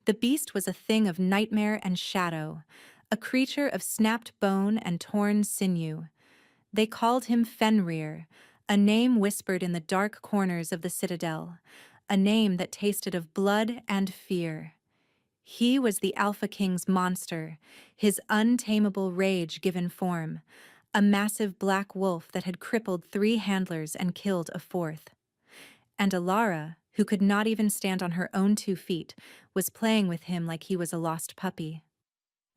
The beast was a thing of nightmare and shadow, a creature of snapped bone and torn sinew. They called him Fenrir, a name whispered in the dark corners of the citadel, a name that tasted of blood and fear. He was the Alpha King's monster, his untamable rage given form, a massive black wolf that had crippled 3 handlers and killed a 4th. And Alara, who could not even stand on her own 2 feet, was playing with him like he was a lost puppy.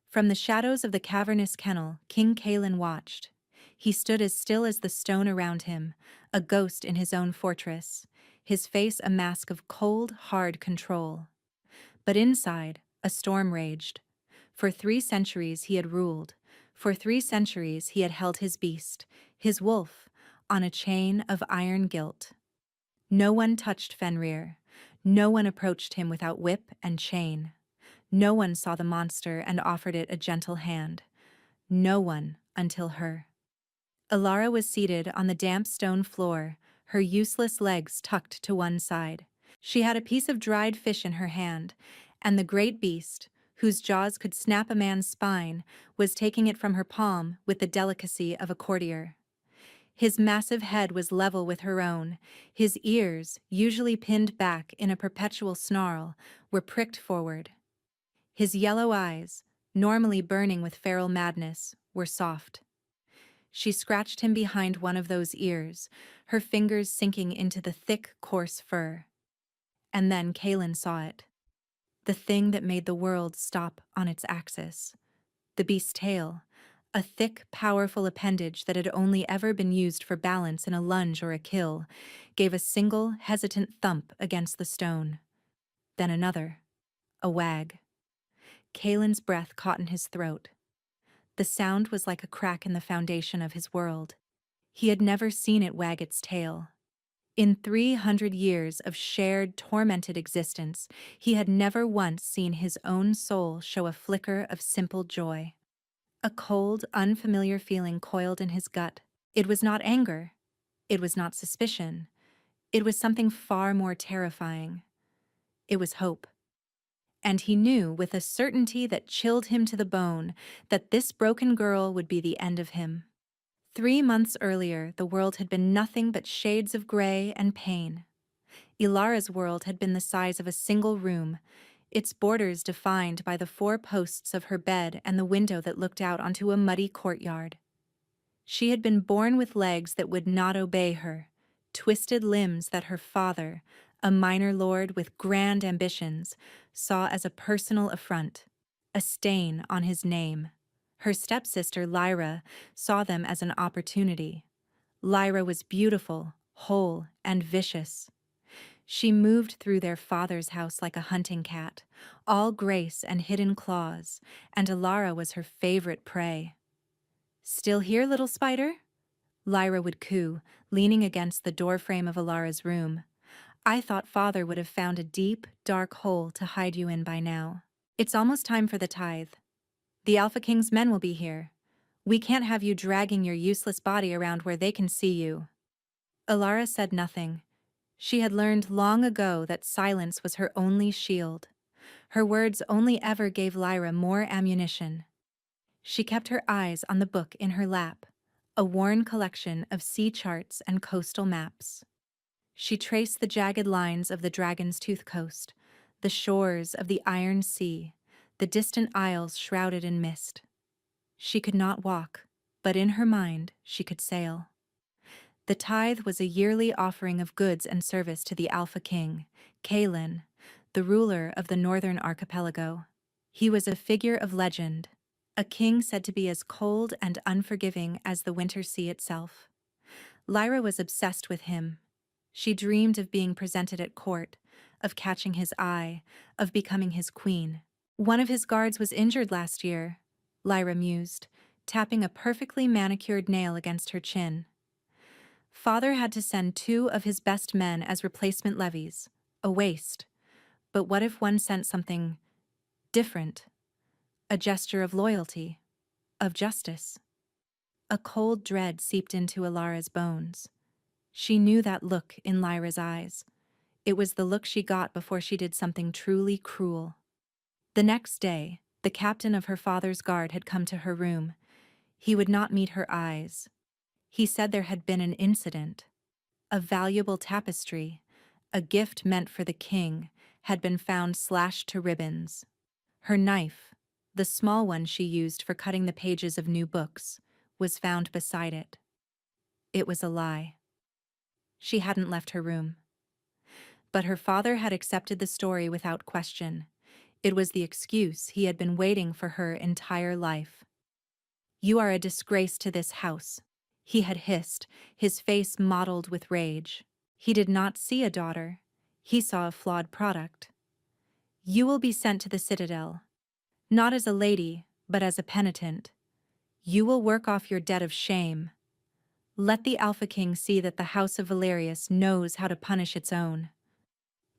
From the shadows of the cavernous kennel, King Kalin watched. He stood as still as the stone around him, a ghost in his own fortress, his face a mask of cold, hard control. But inside, a storm raged. For 3 centuries he had ruled. For 3 centuries he had held his beast, his wolf, on a chain of iron guilt. No one touched Fenrir. No one approached him without whip and chain. No one saw the monster and offered it a gentle hand. No one until her. Alara was seated on the damp stone floor, her useless legs tucked to one side. She had a piece of dried fish in her hand, and the great beast, whose jaws could snap a man's spine, was taking it from her palm with the delicacy of a courtier. His massive head was level with her own. His ears, usually pinned back in a perpetual snarl, were pricked forward. His yellow eyes, normally burning with feral madness, were soft. She scratched him behind one of those ears, her fingers sinking into the thick, coarse fur. And then Kalin saw it. The thing that made the world stop on its axis. The beast's tail, a thick, powerful appendage that had only ever been used for balance in a lunge or a kill, gave a single, hesitant thump against the stone. Then another. A wag. Kalen's breath caught in his throat. The sound was like a crack in the foundation of his world. He had never seen it wag its tail. In 300 years of shared, tormented existence, he had never once seen his own soul show a flicker of simple joy. A cold, unfamiliar feeling coiled in his gut. It was not anger. It was not suspicion. It was something far more terrifying. It was hope. And he knew with a certainty that chilled him to the bone that this broken girl would be the end of him. 3 months earlier, the world had been nothing but shades of gray and pain. Ilara's world had been the size of a single room, its borders defined by the 4 posts of her bed and the window that looked out onto a muddy courtyard. She had been born with legs that would not obey her, twisted limbs that her father, a minor lord with grand ambitions, saw as a personal affront, a stain on his name. Her stepsister, Lyra, saw them as an opportunity. Lyra was beautiful, whole, and vicious. She moved through their father's house like a hunting cat, all grace and hidden claws, and Alara was her favorite prey. "Still here, little spider?" Lyra would coo, leaning against the doorframe of Alara's room. "I thought father would have found a deep, dark hole to hide you in by now. It's almost time for the tithe. The Alpha King's men will be here. We can't have you dragging your useless body around where they can see you." Alara said nothing. She had learned long ago that silence was her only shield. Her words only ever gave Lyra more ammunition. She kept her eyes on the book in her lap, a worn collection of sea charts and coastal maps. She traced the jagged lines of the Dragon's Tooth coast, the shores of the Iron Sea, the distant isles shrouded in mist. She could not walk, but in her mind she could sail. The tithe was a yearly offering of goods and service to the Alpha King, Kalin, the ruler of the northern archipelago. He was a figure of legend, a king said to be as cold and unforgiving as the winter sea itself. Lyra was obsessed with him. She dreamed of being presented at court, of catching his eye, of becoming his queen. "One of his guards was injured last year," Lyra mused, tapping a perfectly manicured nail against her chin. Father had to send 2 of his best men as replacement levies, a waste. But what if one sent something different? A gesture of loyalty, of justice. A cold dread seeped into Alara's bones. She knew that look in Lyra's eyes. It was the look she got before she did something truly cruel. The next day, the captain of her father's guard had come to her room. He would not meet her eyes. He said there had been an incident. A valuable tapestry, a gift meant for the king, had been found slashed to ribbons. Her knife, the small one she used for cutting the pages of new books, was found beside it. It was a lie. She hadn't left her room. But her father had accepted the story without question. It was the excuse he had been waiting for her entire life. "You are a disgrace to this house," he had hissed, his face mottled with rage. He did not see a daughter. He saw a flawed product. "You will be sent to the citadel. Not as a lady, but as a penitent. You will work off your debt of shame. Let the Alpha King see that the House of Valerius knows how to punish its own."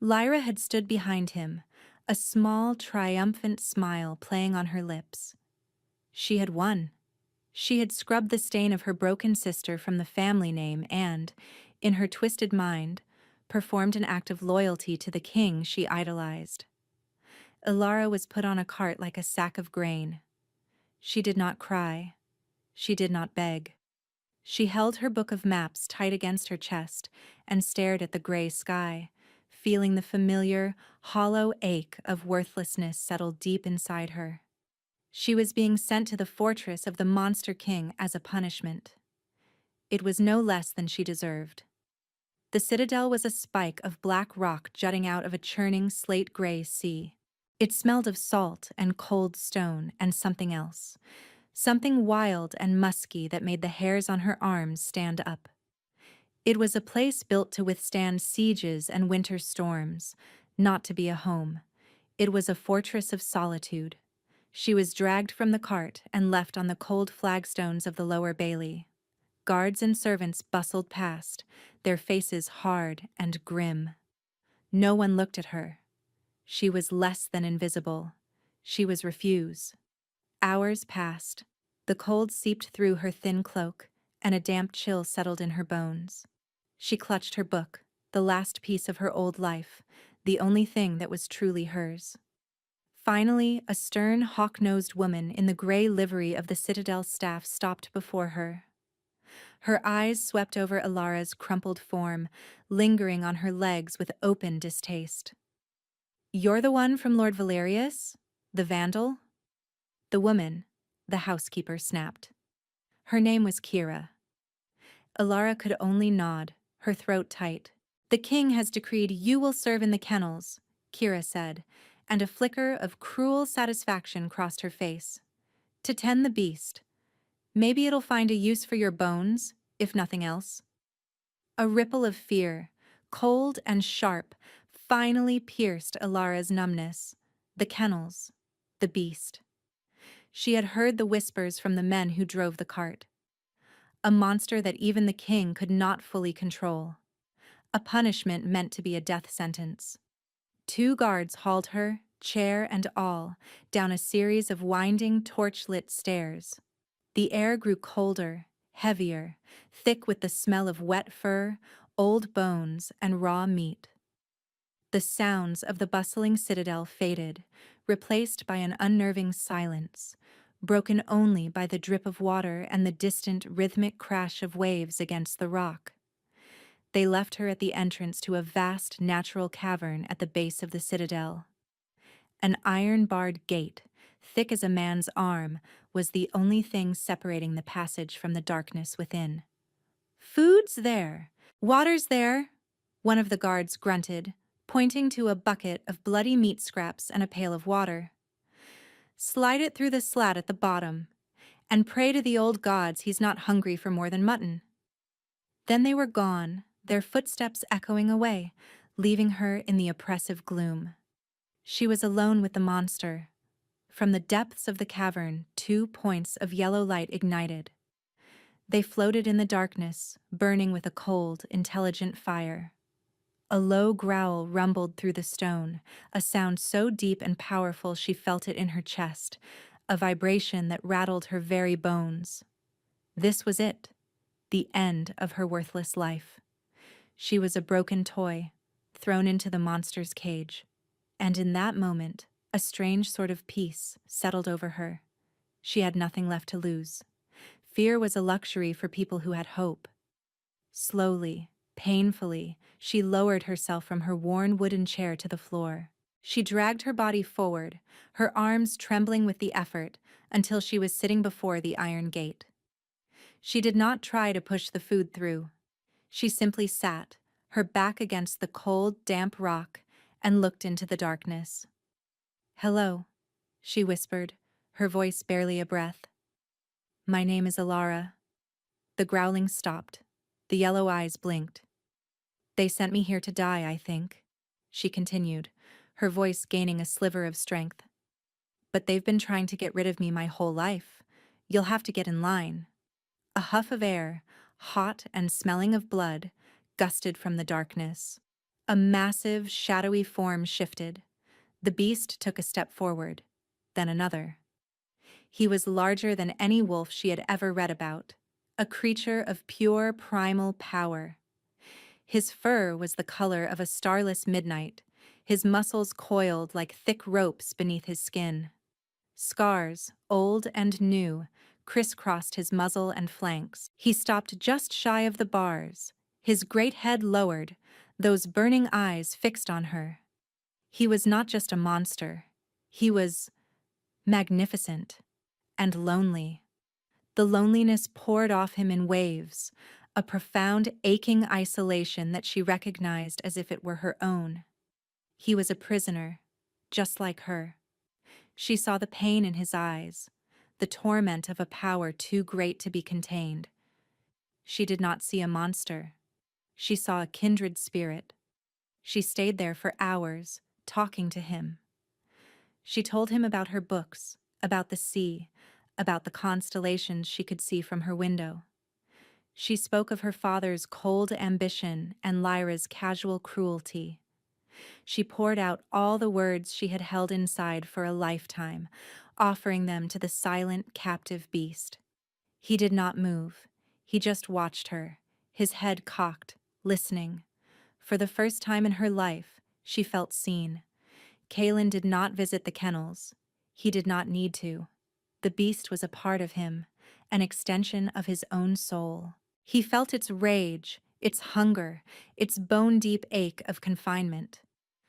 Lyra had stood behind him, a small, triumphant smile playing on her lips. She had won. She had scrubbed the stain of her broken sister from the family name and, in her twisted mind, performed an act of loyalty to the king she idolized. Ilara was put on a cart like a sack of grain. She did not cry. She did not beg. She held her book of maps tight against her chest and stared at the gray sky, feeling the familiar, hollow ache of worthlessness settle deep inside her. She was being sent to the fortress of the Monster King as a punishment. It was no less than she deserved. The citadel was a spike of black rock jutting out of a churning slate-gray sea. It smelled of salt and cold stone and something else, something wild and musky that made the hairs on her arms stand up. It was a place built to withstand sieges and winter storms, not to be a home. It was a fortress of solitude. She was dragged from the cart and left on the cold flagstones of the lower bailey. Guards and servants bustled past, their faces hard and grim. No one looked at her. She was less than invisible. She was refuse. Hours passed. The cold seeped through her thin cloak, and a damp chill settled in her bones. She clutched her book, the last piece of her old life, the only thing that was truly hers. Finally, a stern, hawk-nosed woman in the gray livery of the citadel staff stopped before her. Her eyes swept over Ilara's crumpled form, lingering on her legs with open distaste. "You're the one from Lord Valerius? The vandal?" The woman, the housekeeper, snapped. Her name was Kira. Ilara could only nod, her throat tight. "The king has decreed you will serve in the kennels," Kira said, and a flicker of cruel satisfaction crossed her face. "To tend the beast. Maybe it'll find a use for your bones, if nothing else." A ripple of fear, cold and sharp, finally pierced Ilara's numbness. The kennels. The beast. She had heard the whispers from the men who drove the cart. A monster that even the king could not fully control. A punishment meant to be a death sentence. 2 guards hauled her, chair and all, down a series of winding, torch-lit stairs. The air grew colder, heavier, thick with the smell of wet fur, old bones, and raw meat. The sounds of the bustling citadel faded, replaced by an unnerving silence, broken only by the drip of water and the distant rhythmic crash of waves against the rock. They left her at the entrance to a vast natural cavern at the base of the citadel. An iron-barred gate, thick as a man's arm, was the only thing separating the passage from the darkness within. "Food's there. Water's there," one of the guards grunted, pointing to a bucket of bloody meat scraps and a pail of water. "Slide it through the slat at the bottom, and pray to the old gods he's not hungry for more than mutton." Then they were gone, their footsteps echoing away, leaving her in the oppressive gloom. She was alone with the monster. From the depths of the cavern, 2 points of yellow light ignited. They floated in the darkness, burning with a cold, intelligent fire. A low growl rumbled through the stone, a sound so deep and powerful she felt it in her chest, a vibration that rattled her very bones. This was it, the end of her worthless life. She was a broken toy, thrown into the monster's cage. And in that moment, A strange sort of peace settled over her. She had nothing left to lose. Fear was a luxury for people who had hope. Slowly, painfully, she lowered herself from her worn wooden chair to the floor. She dragged her body forward, her arms trembling with the effort, until she was sitting before the iron gate. She did not try to push the food through. She simply sat, her back against the cold, damp rock, and looked into the darkness. "Hello," she whispered, her voice barely a breath. "My name is Alara." The growling stopped. The yellow eyes blinked. "They sent me here to die, I think," she continued, her voice gaining a sliver of strength. "But they've been trying to get rid of me my whole life. You'll have to get in line." A huff of air, hot and smelling of blood, gusted from the darkness. A massive, shadowy form shifted. The beast took a step forward, then another. He was larger than any wolf she had ever read about, a creature of pure primal power. His fur was the color of a starless midnight, his muscles coiled like thick ropes beneath his skin. Scars, old and new, crisscrossed his muzzle and flanks. He stopped just shy of the bars, his great head lowered, those burning eyes fixed on her. He was not just a monster. He was magnificent and lonely. The loneliness poured off him in waves, a profound, aching isolation that she recognized as if it were her own. He was a prisoner, just like her. She saw the pain in his eyes, the torment of a power too great to be contained. She did not see a monster. She saw a kindred spirit. She stayed there for hours, talking to him. She told him about her books, about the sea, about the constellations she could see from her window. She spoke of her father's cold ambition and Lyra's casual cruelty. She poured out all the words she had held inside for a lifetime, offering them to the silent, captive beast. He did not move. He just watched her, his head cocked, listening. For the first time in her life, she felt seen. Kaelin did not visit the kennels. He did not need to. The beast was a part of him, an extension of his own soul. He felt its rage, its hunger, its bone-deep ache of confinement.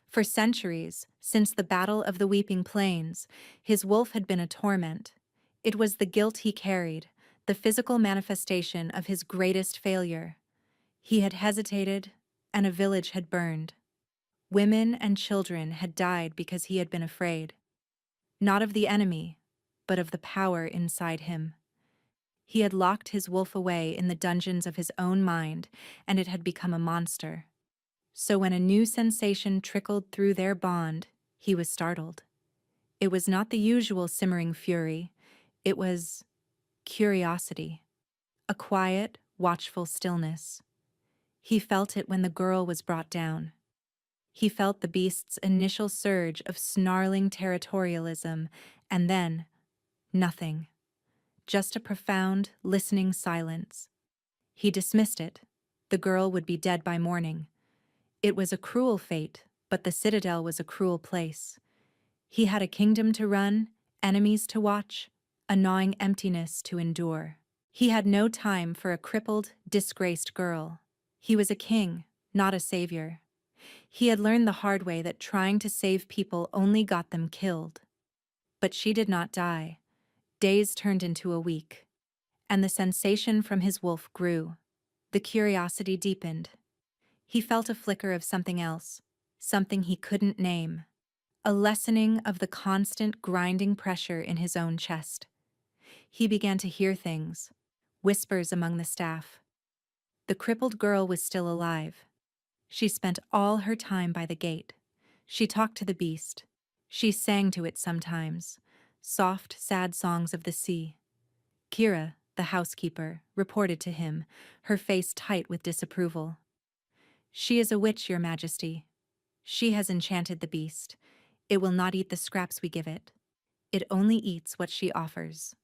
For centuries, since the Battle of the Weeping Plains, his wolf had been a torment. It was the guilt he carried, the physical manifestation of his greatest failure. He had hesitated, and a village had burned. Women and children had died because he had been afraid. Not of the enemy, but of the power inside him. He had locked his wolf away in the dungeons of his own mind, and it had become a monster. So when a new sensation trickled through their bond, he was startled. It was not the usual simmering fury. It was curiosity, a quiet, watchful stillness. He felt it when the girl was brought down. He felt the beast's initial surge of snarling territorialism, and then nothing. Just a profound, listening silence. He dismissed it. The girl would be dead by morning. It was a cruel fate, but the Citadel was a cruel place. He had a kingdom to run, enemies to watch, a gnawing emptiness to endure. He had no time for a crippled, disgraced girl. He was a king, not a savior. He had learned the hard way that trying to save people only got them killed. But she did not die. Days turned into a week. And the sensation from his wolf grew. The curiosity deepened. He felt a flicker of something else, something he couldn't name. A lessening of the constant grinding pressure in his own chest. He began to hear things, whispers among the staff. The crippled girl was still alive. She spent all her time by the gate. She talked to the beast. She sang to it sometimes, soft, sad songs of the sea. Kira, the housekeeper, reported to him, her face tight with disapproval. "She is a witch, Your Majesty. She has enchanted the beast. It will not eat the scraps we give it. It only eats what she offers."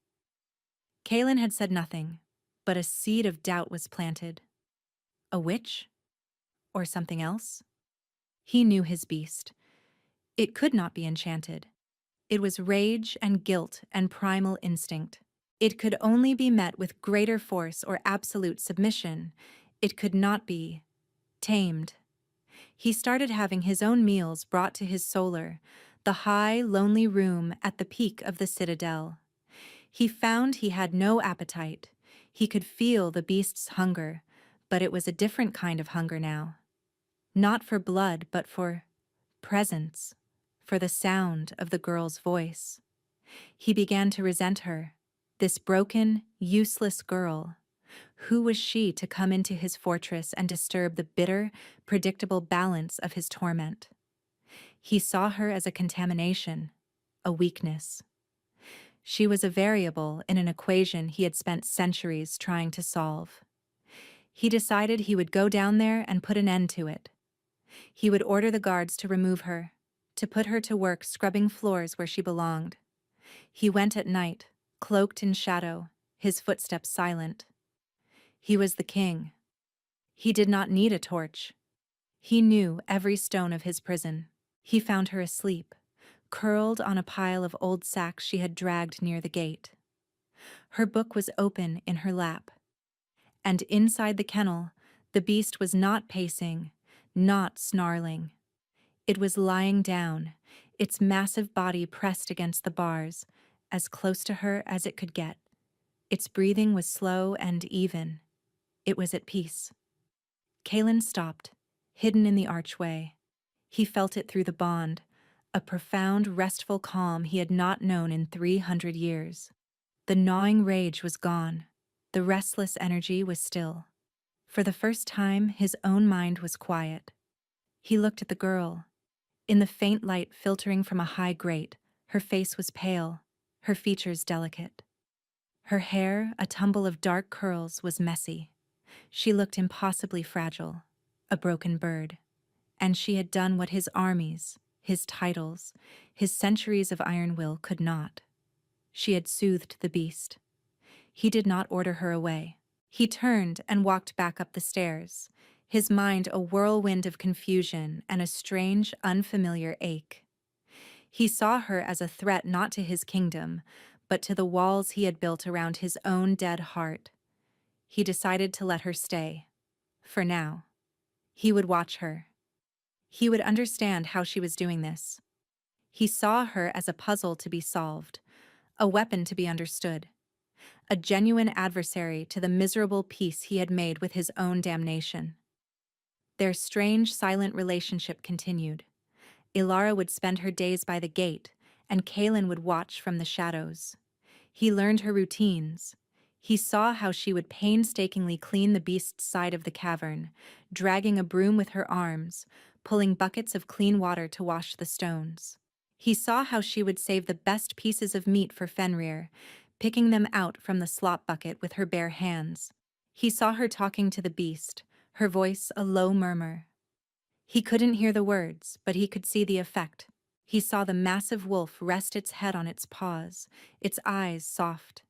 Kaelin had said nothing, but a seed of doubt was planted. A witch? Or something else? He knew his beast. It could not be enchanted. It was rage and guilt and primal instinct. It could only be met with greater force or absolute submission. It could not be tamed. He started having his own meals brought to his solar, the high, lonely room at the peak of the citadel. He found he had no appetite. He could feel the beast's hunger, but it was a different kind of hunger now. Not for blood, but for presence, for the sound of the girl's voice. He began to resent her, this broken, useless girl. Who was she to come into his fortress and disturb the bitter, predictable balance of his torment? He saw her as a contamination, a weakness. She was a variable in an equation he had spent centuries trying to solve. He decided he would go down there and put an end to it. He would order the guards to remove her, to put her to work scrubbing floors where she belonged. He went at night, cloaked in shadow, his footsteps silent. He was the king. He did not need a torch. He knew every stone of his prison. He found her asleep, curled on a pile of old sacks she had dragged near the gate. Her book was open in her lap. And inside the kennel, the beast was not pacing, not snarling. It was lying down, its massive body pressed against the bars, as close to her as it could get. Its breathing was slow and even. It was at peace. Kalen stopped, hidden in the archway. He felt it through the bond, a profound, restful calm he had not known in 300 years. The gnawing rage was gone. The restless energy was still. For the first time, his own mind was quiet. He looked at the girl. In the faint light filtering from a high grate, her face was pale, her features delicate. Her hair, a tumble of dark curls, was messy. She looked impossibly fragile, a broken bird. And she had done what his armies, his titles, his centuries of iron will could not. She had soothed the beast. He did not order her away. He turned and walked back up the stairs, his mind a whirlwind of confusion and a strange, unfamiliar ache. He saw her as a threat not to his kingdom, but to the walls he had built around his own dead heart. He decided to let her stay. For now. He would watch her. He would understand how she was doing this. He saw her as a puzzle to be solved, a weapon to be understood, a genuine adversary to the miserable peace he had made with his own damnation. Their strange, silent relationship continued. Ilara would spend her days by the gate, and Kalen would watch from the shadows. He learned her routines. He saw how she would painstakingly clean the beast's side of the cavern, dragging a broom with her arms, pulling buckets of clean water to wash the stones. He saw how she would save the best pieces of meat for Fenrir, picking them out from the slop bucket with her bare hands. He saw her talking to the beast, her voice a low murmur. He couldn't hear the words, but he could see the effect. He saw the massive wolf rest its head on its paws, its eyes soft.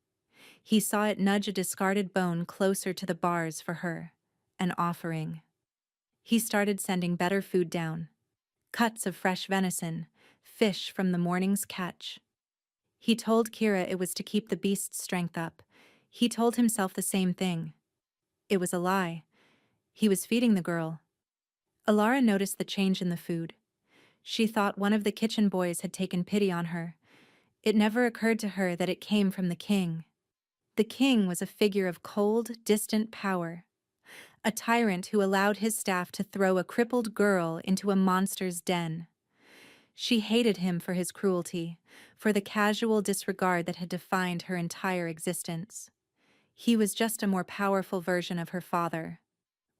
He saw it nudge a discarded bone closer to the bars for her, an offering. He started sending better food down. Cuts of fresh venison, fish from the morning's catch. He told Kira it was to keep the beast's strength up. He told himself the same thing. It was a lie. He was feeding the girl. Ilara noticed the change in the food. She thought one of the kitchen boys had taken pity on her. It never occurred to her that it came from the king. The king was a figure of cold, distant power. A tyrant who allowed his staff to throw a crippled girl into a monster's den. She hated him for his cruelty, for the casual disregard that had defined her entire existence. He was just a more powerful version of her father.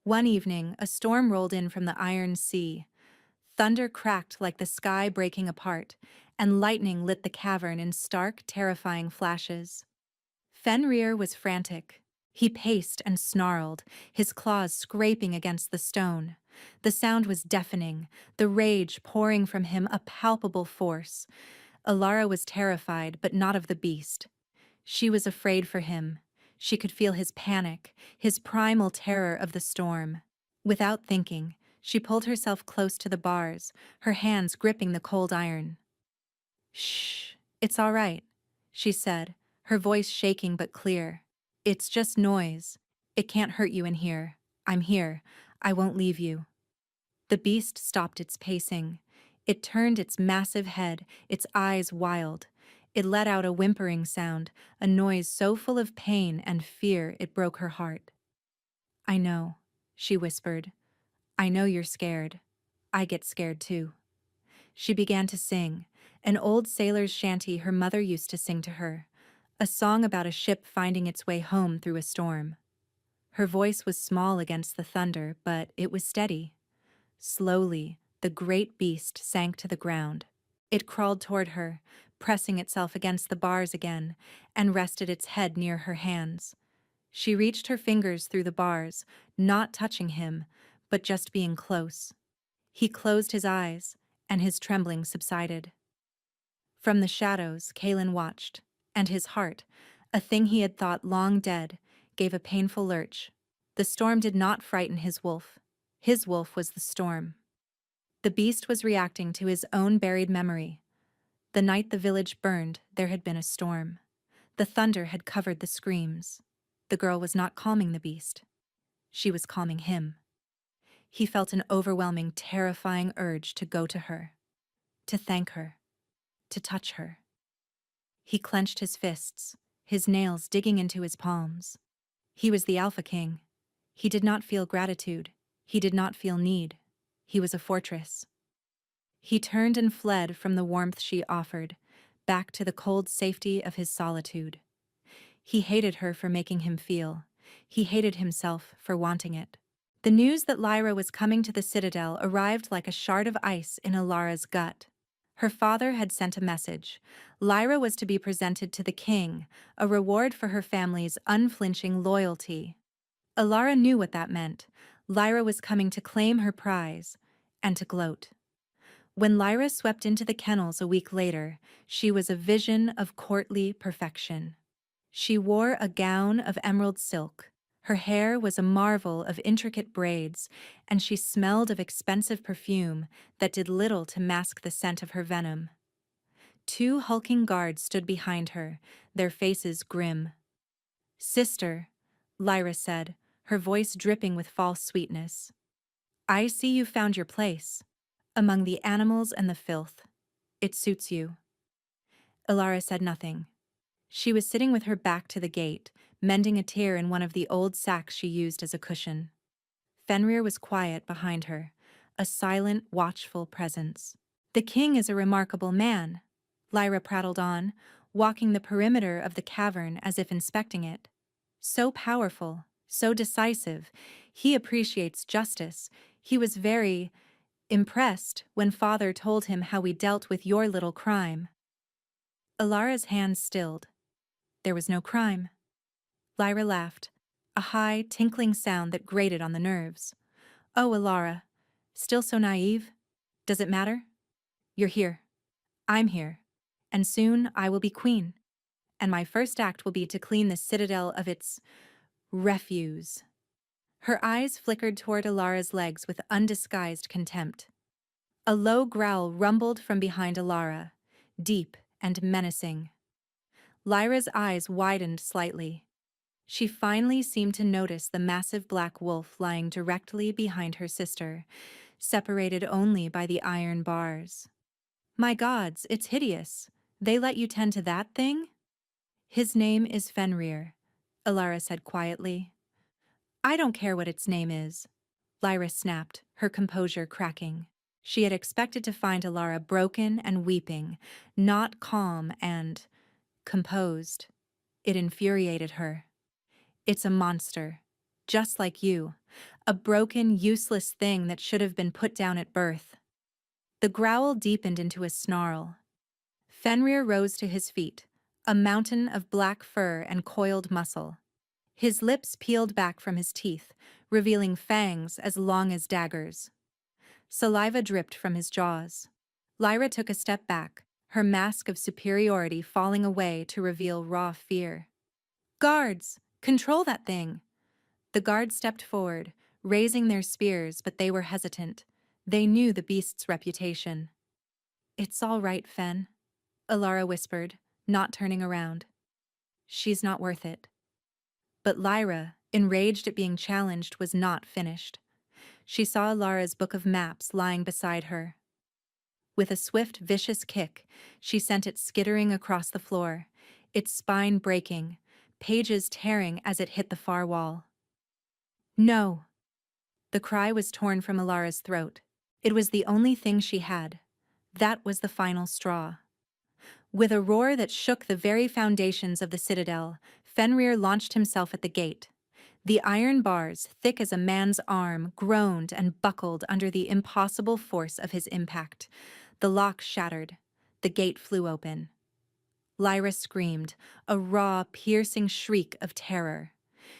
One evening, a storm rolled in from the Iron Sea. Thunder cracked like the sky breaking apart, and lightning lit the cavern in stark, terrifying flashes. Fenrir was frantic. He paced and snarled, his claws scraping against the stone. The sound was deafening, the rage pouring from him a palpable force. Ilara was terrified, but not of the beast. She was afraid for him. She could feel his panic, his primal terror of the storm. Without thinking, she pulled herself close to the bars, her hands gripping the cold iron. Shh, it's all right, she said, her voice shaking but clear. It's just noise. It can't hurt you in here. I'm here. I won't leave you. The beast stopped its pacing. It turned its massive head, its eyes wild. It let out a whimpering sound, a noise so full of pain and fear it broke her heart. I know, she whispered. I know you're scared. I get scared too. She began to sing, an old sailor's shanty her mother used to sing to her, a song about a ship finding its way home through a storm. Her voice was small against the thunder, but it was steady. Slowly, the great beast sank to the ground. It crawled toward her, pressing itself against the bars again, and rested its head near her hands. She reached her fingers through the bars, not touching him, but just being close. He closed his eyes, and his trembling subsided. From the shadows, Kalen watched, and his heart, a thing he had thought long dead, gave a painful lurch. The storm did not frighten his wolf. His wolf was the storm. The beast was reacting to his own buried memory. The night the village burned, there had been a storm. The thunder had covered the screams. The girl was not calming the beast. She was calming him. He felt an overwhelming, terrifying urge to go to her, to thank her, to touch her. He clenched his fists, his nails digging into his palms. He was the Alpha King. He did not feel gratitude. He did not feel need. He was a fortress. He turned and fled from the warmth she offered, back to the cold safety of his solitude. He hated her for making him feel. He hated himself for wanting it. The news that Lyra was coming to the Citadel arrived like a shard of ice in Alara's gut. Her father had sent a message. Lyra was to be presented to the king, a reward for her family's unflinching loyalty. Alara knew what that meant. Lyra was coming to claim her prize and to gloat. When Lyra swept into the kennels a week later, she was a vision of courtly perfection. She wore a gown of emerald silk. Her hair was a marvel of intricate braids, and she smelled of expensive perfume that did little to mask the scent of her venom. Two hulking guards stood behind her, their faces grim. "Sister," Lyra said, her voice dripping with false sweetness. "I see you found your place. Among the animals and the filth. It suits you." Alara said nothing. She was sitting with her back to the gate, mending a tear in one of the old sacks she used as a cushion. Fenrir was quiet behind her, a silent, watchful presence. "The king is a remarkable man," Lyra prattled on, walking the perimeter of the cavern as if inspecting it. "So powerful, so decisive. He appreciates justice. He was very impressed when father told him how we dealt with your little crime." Alara's hands stilled. There was no crime. Lyra laughed, a high, tinkling sound that grated on the nerves. "Oh, Alara, still so naive? Does it matter? You're here. I'm here. And soon I will be queen. And my first act will be to clean the citadel of its refuse." Her eyes flickered toward Alara's legs with undisguised contempt. A low growl rumbled from behind Alara, deep and menacing. Lyra's eyes widened slightly. She finally seemed to notice the massive black wolf lying directly behind her sister, separated only by the iron bars. "My gods, it's hideous. They let you tend to that thing?" "His name is Fenrir," Alara said quietly. "I don't care what its name is," Lyra snapped, her composure cracking. She had expected to find Alara broken and weeping, not calm and composed. It infuriated her. "It's a monster, just like you, a broken, useless thing that should have been put down at birth." The growl deepened into a snarl. Fenrir rose to his feet, a mountain of black fur and coiled muscle. His lips peeled back from his teeth, revealing fangs as long as daggers. Saliva dripped from his jaws. Lyra took a step back, her mask of superiority falling away to reveal raw fear. "Guards! Control that thing!" The guards stepped forward, raising their spears, but they were hesitant. They knew the beast's reputation. "It's all right, Fen," Alara whispered, not turning around. She's not worth it. But Lyra, enraged at being challenged, was not finished. She saw Alara's book of maps lying beside her. With a swift, vicious kick, she sent it skittering across the floor, its spine breaking, pages tearing as it hit the far wall. No! The cry was torn from Alara's throat. It was the only thing she had. That was the final straw. With a roar that shook the very foundations of the citadel, Fenrir launched himself at the gate. The iron bars, thick as a man's arm, groaned and buckled under the impossible force of his impact. The lock shattered. The gate flew open. Lyra screamed, a raw, piercing shriek of terror.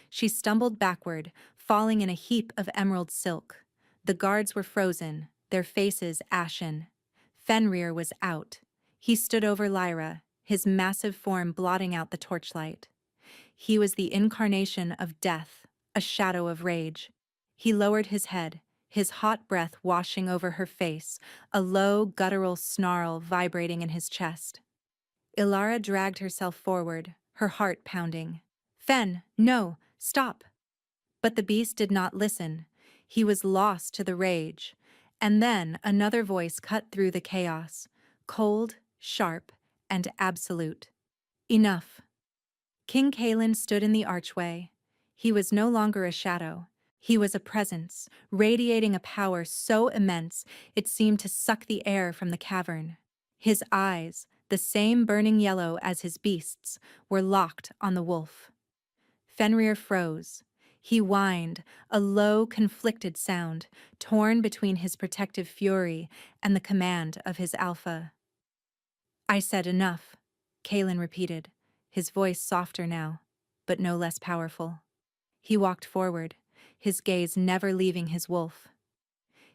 She stumbled backward, falling in a heap of emerald silk. The guards were frozen, their faces ashen. Fenrir was out. He stood over Lyra, his massive form blotting out the torchlight. He was the incarnation of death, a shadow of rage. He lowered his head, his hot breath washing over her face, a low, guttural snarl vibrating in his chest. Ilara dragged herself forward, her heart pounding. Fen, no, stop! But the beast did not listen. He was lost to the rage. And then another voice cut through the chaos, cold, sharp, and absolute. Enough. King Kalen stood in the archway. He was no longer a shadow. He was a presence, radiating a power so immense it seemed to suck the air from the cavern. His eyes, the same burning yellow as his beasts, were locked on the wolf. Fenrir froze. He whined, a low, conflicted sound, torn between his protective fury and the command of his alpha. I said enough, Kalen repeated, his voice softer now, but no less powerful. He walked forward, his gaze never leaving his wolf.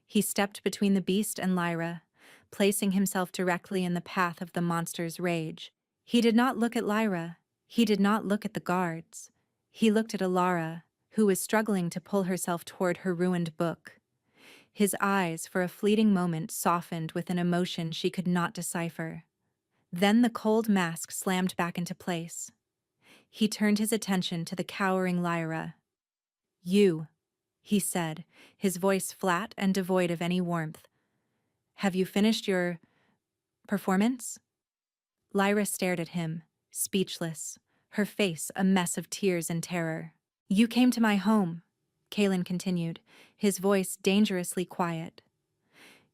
He stepped between the beast and Lyra, placing himself directly in the path of the monster's rage. He did not look at Lyra. He did not look at the guards. He looked at Alara, who was struggling to pull herself toward her ruined book. His eyes, for a fleeting moment, softened with an emotion she could not decipher. Then the cold mask slammed back into place. He turned his attention to the cowering Lyra. You, he said, his voice flat and devoid of any warmth. Have you finished your performance? Lyra stared at him, speechless, her face a mess of tears and terror. You came to my home, Kalen continued, his voice dangerously quiet.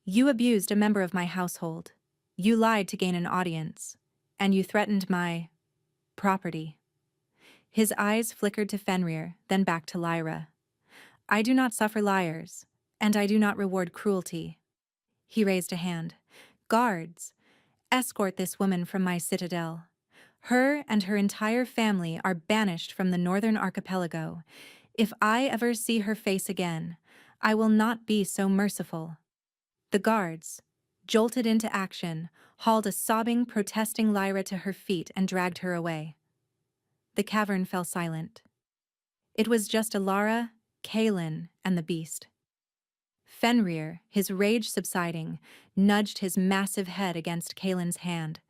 You abused a member of my household. You lied to gain an audience. And you threatened my property. His eyes flickered to Fenrir, then back to Lyra. I do not suffer liars, and I do not reward cruelty. He raised a hand. Guards, escort this woman from my citadel. Her and her entire family are banished from the northern archipelago. If I ever see her face again, I will not be so merciful. The guards, jolted into action, hauled a sobbing, protesting Lyra to her feet and dragged her away. The cavern fell silent. It was just Alara, Kalen, and the beast. Fenrir, his rage subsiding, nudged his massive head against Kalen's hand.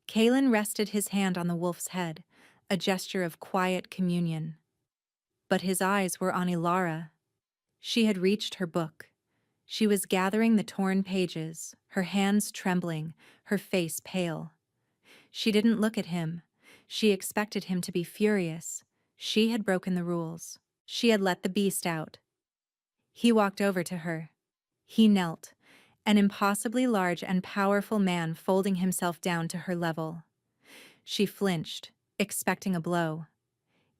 Kalen rested his hand on the wolf's head, a gesture of quiet communion. But his eyes were on Ilara. She had reached her book. She was gathering the torn pages, her hands trembling, her face pale. She didn't look at him. She expected him to be furious. She had broken the rules. She had let the beast out. He walked over to her. He knelt, an impossibly large and powerful man folding himself down to her level. She flinched, expecting a blow.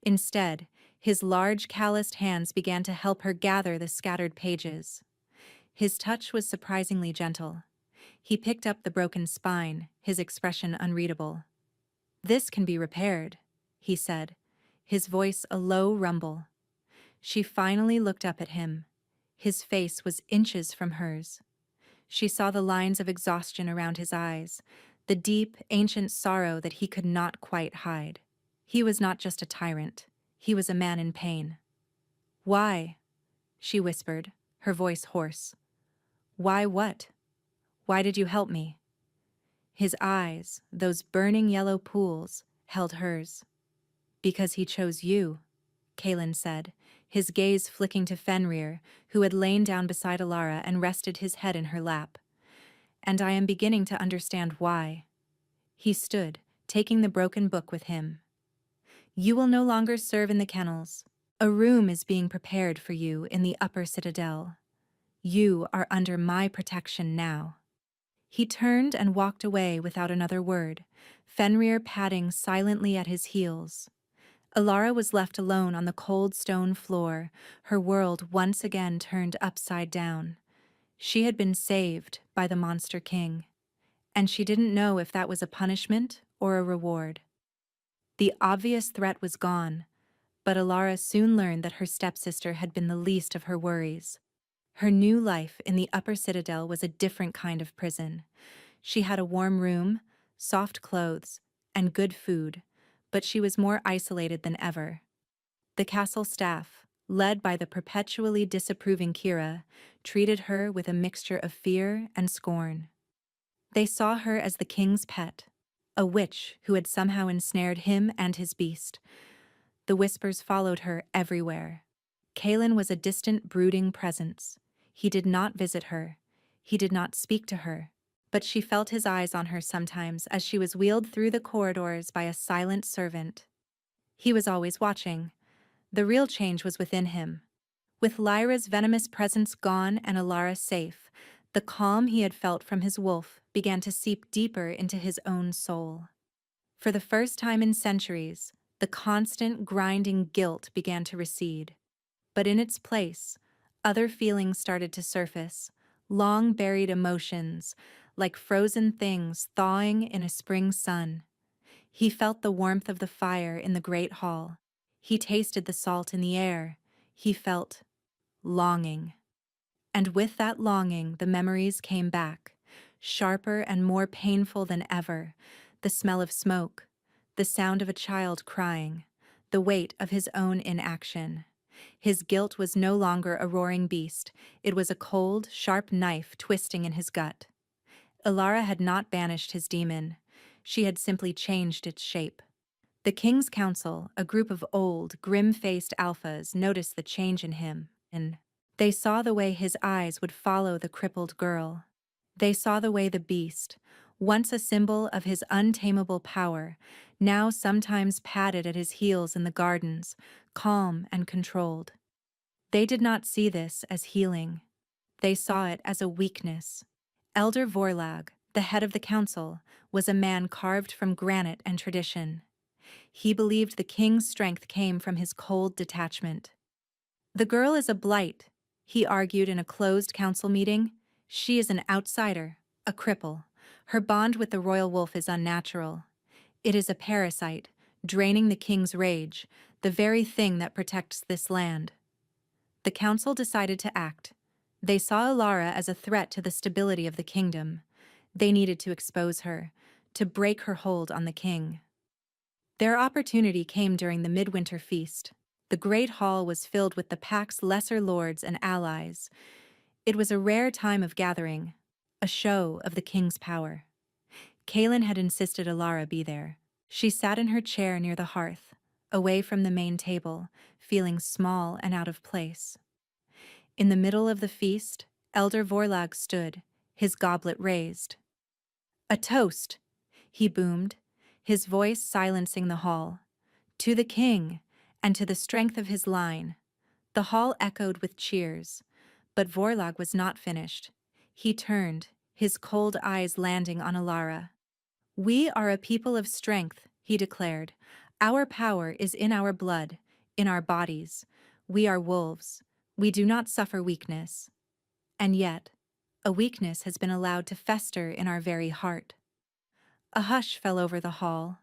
Instead, his large calloused hands began to help her gather the scattered pages. His touch was surprisingly gentle. He picked up the broken spine, his expression unreadable. This can be repaired, he said, his voice a low rumble. She finally looked up at him. His face was inches from hers. She saw the lines of exhaustion around his eyes, the deep, ancient sorrow that he could not quite hide. He was not just a tyrant. He was a man in pain. Why? She whispered, her voice hoarse. Why what? Why did you help me? His eyes, those burning yellow pools, held hers. "Because he chose you," Kalen said, his gaze flicking to Fenrir, who had lain down beside Alara and rested his head in her lap. "And I am beginning to understand why." He stood, taking the broken book with him. "You will no longer serve in the kennels. A room is being prepared for you in the upper citadel. You are under my protection now." He turned and walked away without another word, Fenrir padding silently at his heels. Alara was left alone on the cold stone floor, her world once again turned upside down. She had been saved by the Monster King, and she didn't know if that was a punishment or a reward. The obvious threat was gone, but Alara soon learned that her stepsister had been the least of her worries. Her new life in the upper citadel was a different kind of prison. She had a warm room, soft clothes, and good food, but she was more isolated than ever. The castle staff, led by the perpetually disapproving Kira, treated her with a mixture of fear and scorn. They saw her as the king's pet, a witch who had somehow ensnared him and his beast. The whispers followed her everywhere. Kalen was a distant, brooding presence. He did not visit her. He did not speak to her. But she felt his eyes on her sometimes as she was wheeled through the corridors by a silent servant. He was always watching. The real change was within him. With Lyra's venomous presence gone and Alara safe, the calm he had felt from his wolf began to seep deeper into his own soul. For the first time in centuries, the constant, grinding guilt began to recede. But in its place, other feelings started to surface, long-buried emotions, like frozen things thawing in a spring sun. He felt the warmth of the fire in the great hall. He tasted the salt in the air. He felt longing. And with that longing, the memories came back, sharper and more painful than ever. The smell of smoke, the sound of a child crying, the weight of his own inaction. His guilt was no longer a roaring beast. It was a cold, sharp knife twisting in his gut. Alara had not banished his demon. She had simply changed its shape. The King's Council, a group of old, grim-faced alphas, noticed the change in him, and they saw the way his eyes would follow the crippled girl. They saw the way the beast, once a symbol of his untamable power, now sometimes padded at his heels in the gardens, calm and controlled. They did not see this as healing. They saw it as a weakness. Elder Vorlag, the head of the council, was a man carved from granite and tradition. He believed the king's strength came from his cold detachment. "The girl is a blight," he argued in a closed council meeting. "She is an outsider, a cripple. Her bond with the royal wolf is unnatural. It is a parasite, draining the king's rage, the very thing that protects this land." The council decided to act. They saw Alara as a threat to the stability of the kingdom. They needed to expose her, to break her hold on the king. Their opportunity came during the midwinter feast. The great hall was filled with the pack's lesser lords and allies. It was a rare time of gathering, a show of the king's power. Kalen had insisted Alara be there. She sat in her chair near the hearth, away from the main table, feeling small and out of place. In the middle of the feast, Elder Vorlag stood, his goblet raised. "A toast," he boomed, his voice silencing the hall. "To the king, and to the strength of his line." The hall echoed with cheers, but Vorlag was not finished. He turned, his cold eyes landing on Alara. "We are a people of strength," he declared. "Our power is in our blood, in our bodies. We are wolves. We do not suffer weakness. And yet, a weakness has been allowed to fester in our very heart." A hush fell over the hall.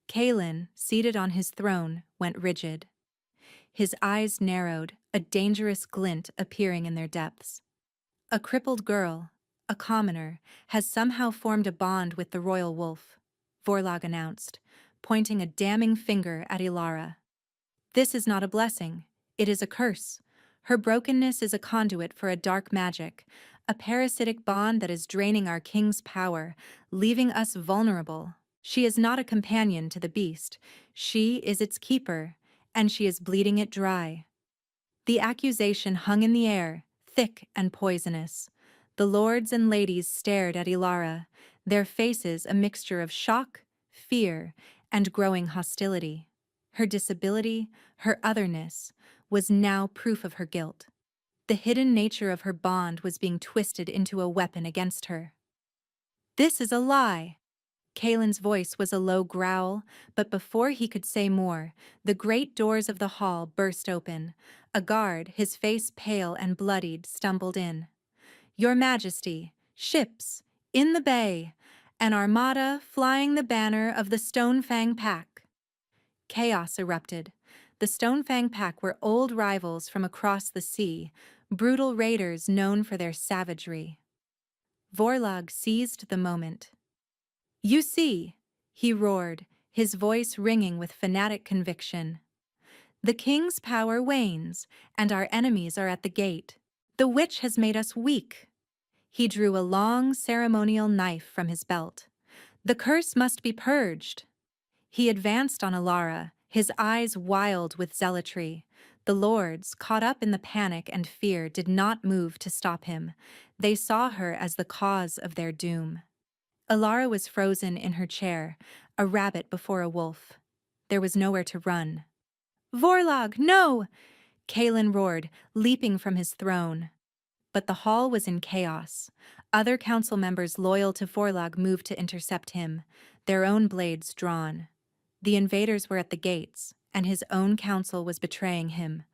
Kalen, seated on his throne, went rigid. His eyes narrowed, a dangerous glint appearing in their depths. "A crippled girl, a commoner, has somehow formed a bond with the royal wolf," Vorlag announced, pointing a damning finger at Ilara. "This is not a blessing. It is a curse. Her brokenness is a conduit for a dark magic, a parasitic bond that is draining our king's power, leaving us vulnerable. She is not a companion to the beast. She is its keeper, and she is bleeding it dry. The accusation hung in the air, thick and poisonous. The lords and ladies stared at Ilara, their faces a mixture of shock, fear, and growing hostility. Her disability, her otherness, was now proof of her guilt. The hidden nature of her bond was being twisted into a weapon against her. "This is a lie!" Kalen's voice was a low growl, but before he could say more, the great doors of the hall burst open. A guard, his face pale and bloodied, stumbled in. "Your Majesty, ships, in the bay, an armada flying the banner of the Stonefang Pack." Chaos erupted. The Stonefang Pack were old rivals from across the sea, brutal raiders known for their savagery. Vorlog seized the moment. "You see," he roared, his voice ringing with fanatic conviction. "The king's power wanes, and our enemies are at the gate. The witch has made us weak." He drew a long ceremonial knife from his belt. "The curse must be purged." He advanced on Ilara, his eyes wild with zealotry. The lords, caught up in the panic and fear, did not move to stop him. They saw her as the cause of their doom. Ilara was frozen in her chair, a rabbit before a wolf. There was nowhere to run. "Vorlog, no!" Kalen roared, leaping from his throne. But the hall was in chaos. Other council members loyal to Vorlog moved to intercept him, their own blades drawn. The invaders were at the gates, and his own council was betraying him.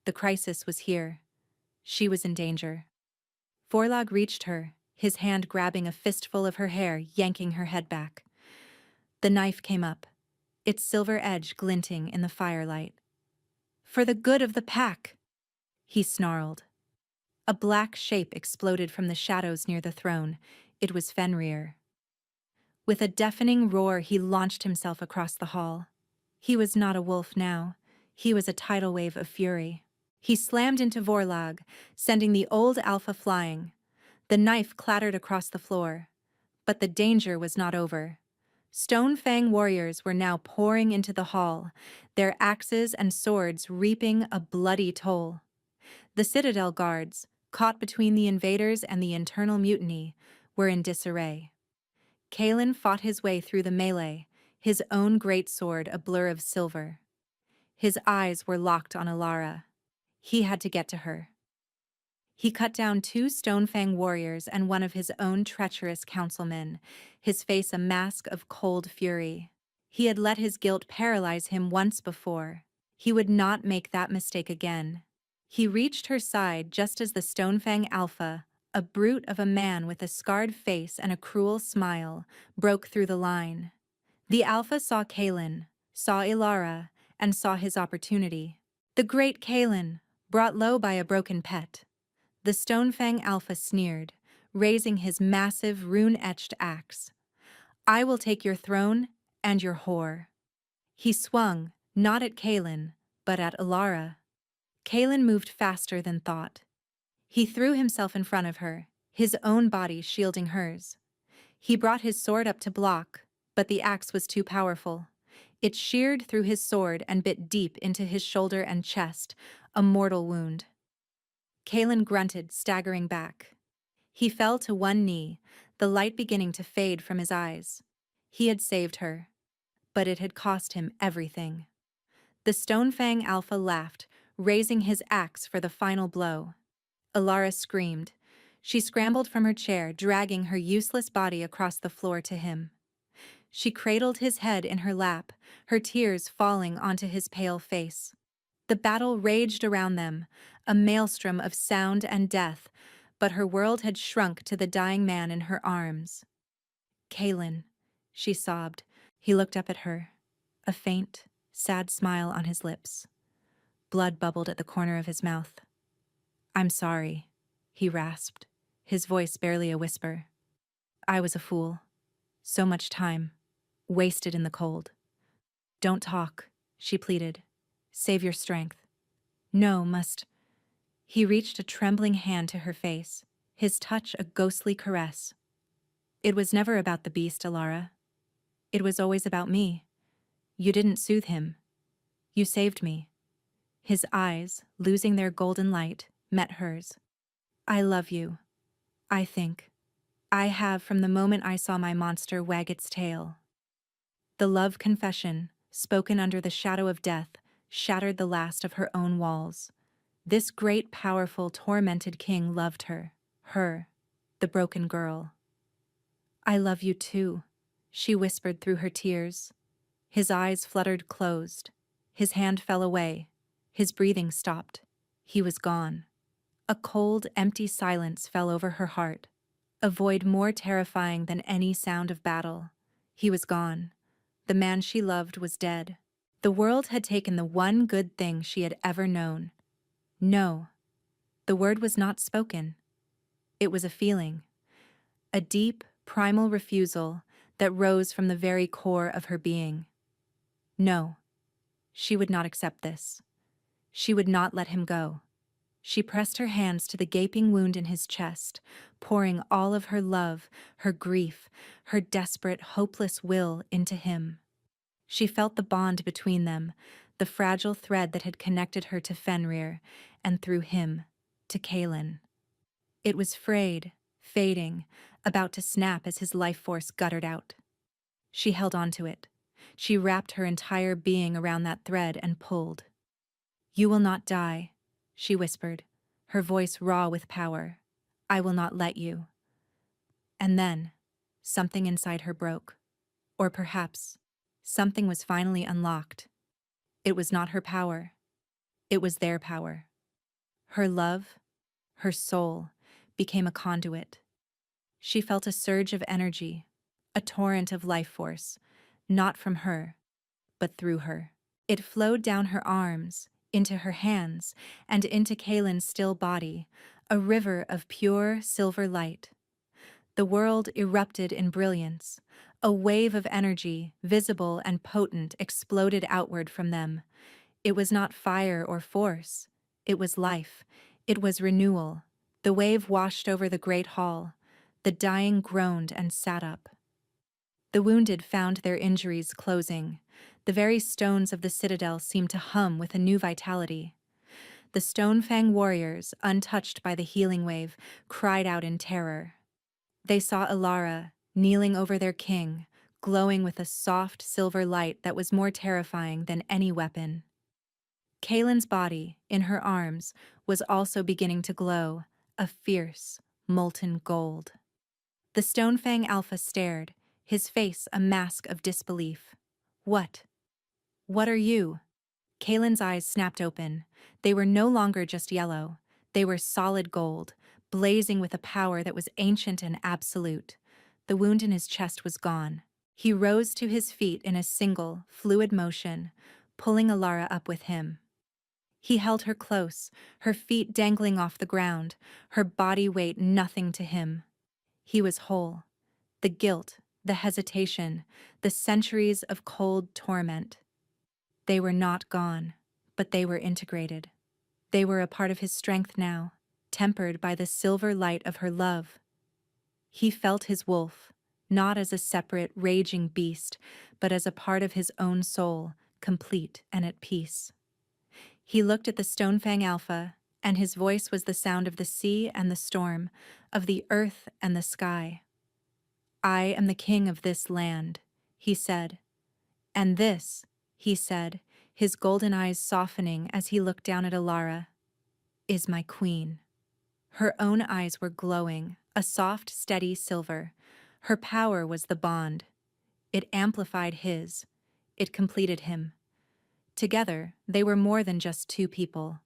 The crisis was here. She was in danger. Vorlog reached her, his hand grabbing a fistful of her hair, yanking her head back. The knife came up, its silver edge glinting in the firelight. "For the good of the pack," he snarled. A black shape exploded from the shadows near the throne. It was Fenrir. With a deafening roar, he launched himself across the hall. He was not a wolf now. He was a tidal wave of fury. He slammed into Vorlog, sending the old alpha flying. The knife clattered across the floor. But the danger was not over. Stonefang warriors were now pouring into the hall, their axes and swords reaping a bloody toll. The Citadel guards, caught between the invaders and the internal mutiny, were in disarray. Kalen fought his way through the melee, his own great sword a blur of silver. His eyes were locked on Ilara. He had to get to her. He cut down 2 Stonefang warriors and one of his own treacherous councilmen, his face a mask of cold fury. He had let his guilt paralyze him once before. He would not make that mistake again. He reached her side just as the Stonefang Alpha, a brute of a man with a scarred face and a cruel smile, broke through the line. The Alpha saw Kalen, saw Ilara, and saw his opportunity. The great Kalen, brought low by a broken pet. The Stonefang Alpha sneered, raising his massive rune-etched axe. "I will take your throne and your whore." He swung, not at Kalen, but at Ilara. Kalen moved faster than thought. He threw himself in front of her, his own body shielding hers. He brought his sword up to block, but the axe was too powerful. It sheared through his sword and bit deep into his shoulder and chest, a mortal wound. Kalen grunted, staggering back. He fell to one knee, the light beginning to fade from his eyes. He had saved her, but it had cost him everything. The Stonefang Alpha laughed, raising his axe for the final blow. Ilara screamed. She scrambled from her chair, dragging her useless body across the floor to him. She cradled his head in her lap, her tears falling onto his pale face. The battle raged around them, a maelstrom of sound and death, but her world had shrunk to the dying man in her arms. "Kalen," she sobbed. He looked up at her, a faint, sad smile on his lips. Blood bubbled at the corner of his mouth. "I'm sorry," he rasped, his voice barely a whisper. "I was a fool. So much time, wasted in the cold." "Don't talk," she pleaded. "Save your strength." "No, must." He reached a trembling hand to her face, his touch a ghostly caress. It was never about the beast, Alara. It was always about me. You didn't soothe him. You saved me. His eyes, losing their golden light, met hers. I love you. I think. I have from the moment I saw my monster wag its tail. The love confession, spoken under the shadow of death, shattered the last of her own walls. This great, powerful, tormented king loved her. Her, the broken girl. I love you too, she whispered through her tears. His eyes fluttered closed. His hand fell away. His breathing stopped. He was gone. A cold, empty silence fell over her heart, a void more terrifying than any sound of battle. He was gone. The man she loved was dead. The world had taken the one good thing she had ever known. No. The word was not spoken. It was a feeling. A deep, primal refusal that rose from the very core of her being. No. She would not accept this. She would not let him go. She pressed her hands to the gaping wound in his chest, pouring all of her love, her grief, her desperate, hopeless will into him. She felt the bond between them, the fragile thread that had connected her to Fenrir, and through him, to Kaelin. It was frayed, fading, about to snap as his life force guttered out. She held onto it. She wrapped her entire being around that thread and pulled. You will not die, she whispered, her voice raw with power. I will not let you. And then, something inside her broke. Or perhaps, something was finally unlocked. It was not her power. It was their power. Her love, her soul, became a conduit. She felt a surge of energy, a torrent of life force, not from her, but through her. It flowed down her arms, into her hands, and into Kaelin's still body, a river of pure silver light. The world erupted in brilliance. A wave of energy, visible and potent, exploded outward from them. It was not fire or force. It was life. It was renewal. The wave washed over the great hall. The dying groaned and sat up. The wounded found their injuries closing. The very stones of the citadel seemed to hum with a new vitality. The Stonefang warriors, untouched by the healing wave, cried out in terror. They saw Alara, kneeling over their king, glowing with a soft silver light that was more terrifying than any weapon. Kaelin's body, in her arms, was also beginning to glow, a fierce, molten gold. The Stonefang Alpha stared, his face a mask of disbelief. What? What are you? Kaelin's eyes snapped open. They were no longer just yellow. They were solid gold, blazing with a power that was ancient and absolute. The wound in his chest was gone. He rose to his feet in a single, fluid motion, pulling Alara up with him. He held her close, her feet dangling off the ground, her body weight nothing to him. He was whole. The guilt, the hesitation, the centuries of cold torment. They were not gone, but they were integrated. They were a part of his strength now, tempered by the silver light of her love. He felt his wolf, not as a separate, raging beast, but as a part of his own soul, complete and at peace. He looked at the Stonefang Alpha, and his voice was the sound of the sea and the storm, of the earth and the sky. I am the king of this land, he said. And this, he said, his golden eyes softening as he looked down at Alara, is my queen. Her own eyes were glowing, a soft, steady silver. Her power was the bond. It amplified his. It completed him. Together, they were more than just two people.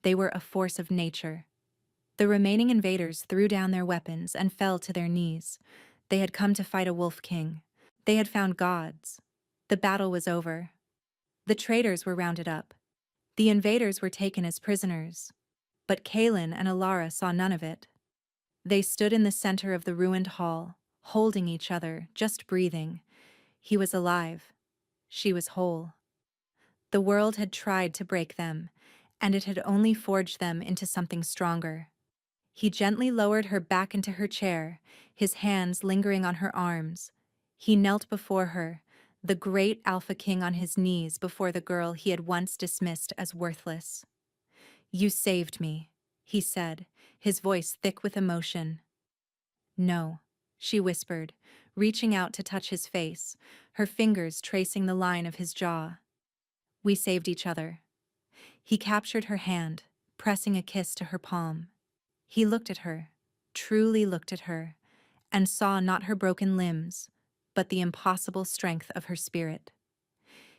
They were a force of nature. The remaining invaders threw down their weapons and fell to their knees. They had come to fight a wolf king. They had found gods. The battle was over. The traitors were rounded up. The invaders were taken as prisoners. But Kaelin and Alara saw none of it. They stood in the center of the ruined hall, holding each other, just breathing. He was alive. She was whole. The world had tried to break them, and it had only forged them into something stronger. He gently lowered her back into her chair, his hands lingering on her arms. He knelt before her, the great Alpha King on his knees before the girl he had once dismissed as worthless. "You saved me," he said, his voice thick with emotion. "No," she whispered, reaching out to touch his face, her fingers tracing the line of his jaw. "We saved each other." He captured her hand, pressing a kiss to her palm. He looked at her, truly looked at her, and saw not her broken limbs, but the impossible strength of her spirit.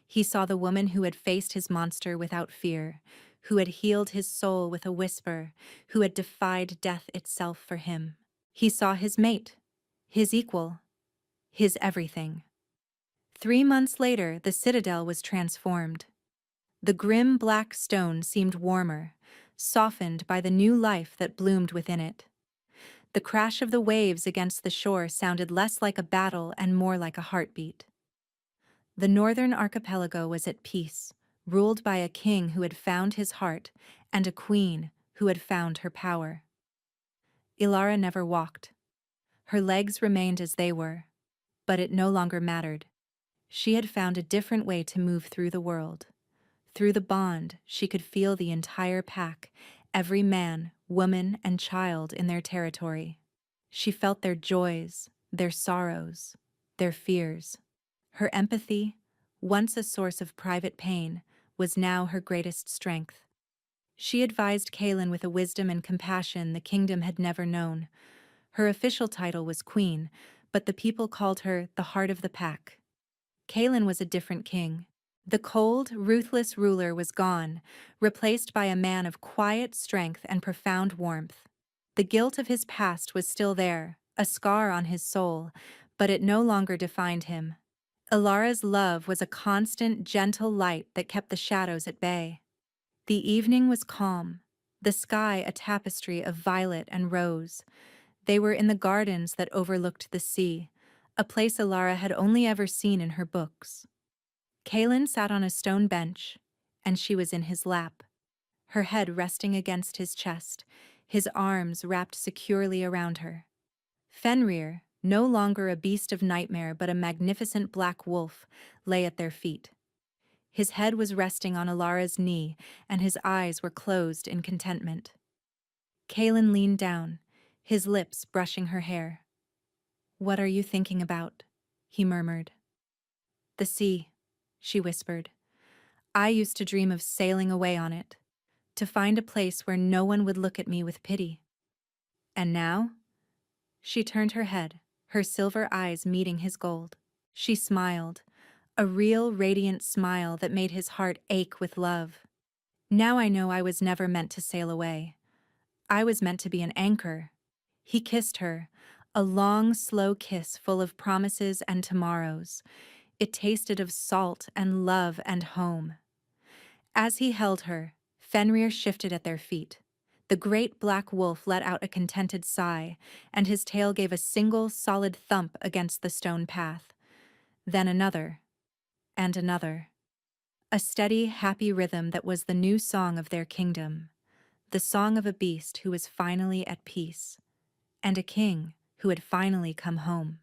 He saw the woman who had faced his monster without fear, who had healed his soul with a whisper, who had defied death itself for him. He saw his mate, his equal, his everything. 3 months later, the citadel was transformed. The grim black stone seemed warmer, softened by the new life that bloomed within it. The crash of the waves against the shore sounded less like a battle and more like a heartbeat. The northern archipelago was at peace, ruled by a king who had found his heart and a queen who had found her power. Ilara never walked. Her legs remained as they were, but it no longer mattered. She had found a different way to move through the world. Through the bond, she could feel the entire pack, every man, woman, and child in their territory. She felt their joys, their sorrows, their fears. Her empathy, once a source of private pain, was now her greatest strength. She advised Kaelin with a wisdom and compassion the kingdom had never known. Her official title was Queen, but the people called her the Heart of the Pack. Kaelin was a different king. The cold, ruthless ruler was gone, replaced by a man of quiet strength and profound warmth. The guilt of his past was still there, a scar on his soul, but it no longer defined him. Ilara's love was a constant, gentle light that kept the shadows at bay. The evening was calm, the sky a tapestry of violet and rose. They were in the gardens that overlooked the sea, a place Ilara had only ever seen in her books. Kaelin sat on a stone bench, and she was in his lap, her head resting against his chest, his arms wrapped securely around her. Fenrir, no longer a beast of nightmare but a magnificent black wolf, lay at their feet. His head was resting on Ilara's knee, and his eyes were closed in contentment. Kaelin leaned down, his lips brushing her hair. "What are you thinking about?" he murmured. "The sea," she whispered. "I used to dream of sailing away on it, to find a place where no one would look at me with pity. And now?" She turned her head, her silver eyes meeting his gold. She smiled, a real radiant smile that made his heart ache with love. "Now I know I was never meant to sail away. I was meant to be an anchor." He kissed her, a long, slow kiss full of promises and tomorrows. It tasted of salt and love and home. As he held her, Fenrir shifted at their feet. The great black wolf let out a contented sigh, and his tail gave a single solid thump against the stone path. Then another, and another. A steady, happy rhythm that was the new song of their kingdom. The song of a beast who was finally at peace, and a king who had finally come home.